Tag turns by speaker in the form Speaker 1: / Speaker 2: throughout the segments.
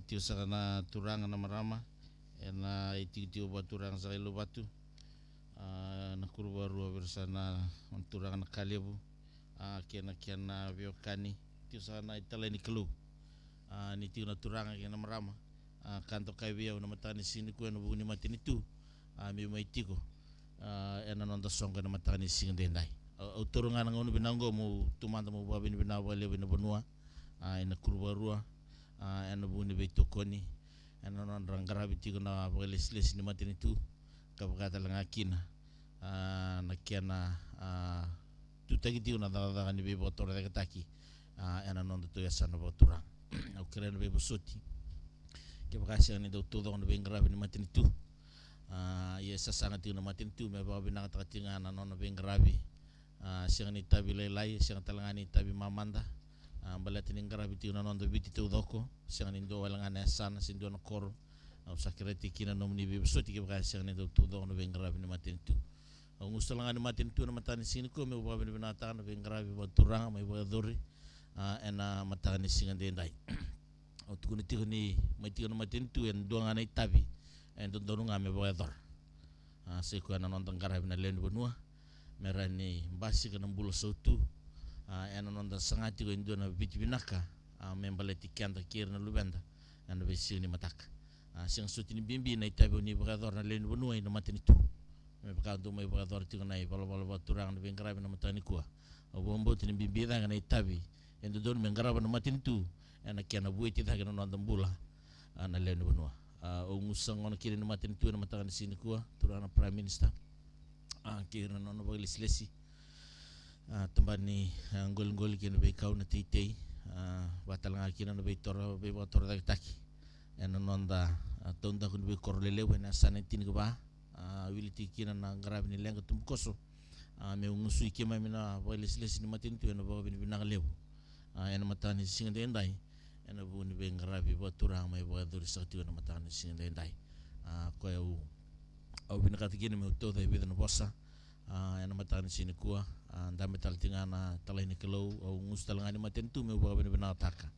Speaker 1: tiu sakana turanga na marama ena itiu ba turanga sa ilo batu na kurwa rua bersana turanga na kalebu kiana biokani tiu sakana itala ni kelu ni tiu na turanga kiana marama kanto kai bia na matani sini ko na buni matini tu mi mai tiko ena nonda songa na matani sing dendai au turanga ngonu binango mu tumanda mu babini binawa le bina bonua ena kurwa rua ena buni beitokoni ena non ranggara bitiko na les ni matini tu kabagata langakina na kiana tu tagi tiu na dada ni bebo tora de taki ena non to yasana botura au keren bebo soti ke bakasi ni do todo no bengra ni matini tu ye sasanga tiu na matini tu me ba binanga takatinga na non bengra siang ni tabi lelai siang talangani tabi mamanda balatini ngarabi tiu na non do biti tu doko siang ni do walangana sana sindo no kor au sakreti kina no ni bebo soti ke bakasi siang ni do todo no bengra ni matini tu ngustalangan matin tu na matani sini ko me ba binata na bengra ba turang me ba dori ena matani singa dendai au tukuni tiko ni mati na matin tu en doanga na tabi en dondonga me ba dor se ko na non tangara na len bonua merani basi kana bulo sautu ena non da sangati ko indona bitbinaka me baleti kanda kirna lubenda ena be sini mataka sing suti ni bimbi na tabi ni ba dor na len bonua ina matini tu me pakanto mai pakantor tiko nai balo baturang de bengrabe na matani kuah o bombo tin bibida ngana itabi endo don mengraba na matin tu ena kiana buiti ta kana nondam bula ana leno benua o ngusang ona kiri na matin tu na matakan sini kuah turana prime minister kiri na no baglis lesi tambani gol kina be kau na titei batal ngakina no be tor da taki ena nonda tonda kun be korlele wena sanetin ba wiliti kina na ngarabi ni lenga tumkoso me ungusu ikema mina wailes ni matin tu na bawa binang lebu ena matani singa dendai ena bu ni be ngarabi baturang mai bawa duri sakti na matani singa dendai ko au binakati kina me uto da bidana bossa ena matani sini kuah ndame taltinga na talai kelau au ngus talangani matin tu me bawa binang taka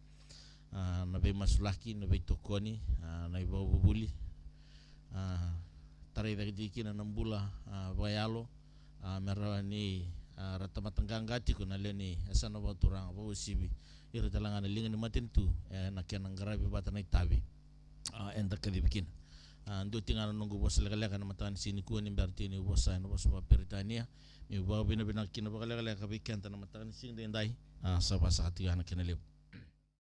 Speaker 1: na be masulaki na be tokoni na bawa bubuli tarai dari kina nambula bayalo merani rata matanganga tiku na leni asana baturang bawa sibi ira talangana linga ni matin tu na kiana ngarabi batana itabi enda kadibikin ndo tingana nunggu bos lega-lega na matani sini ku ni berarti ni bos na bos Britania mi bawa bina kina bakala kabikan na matani sini dendai sabasa atiana kina lebu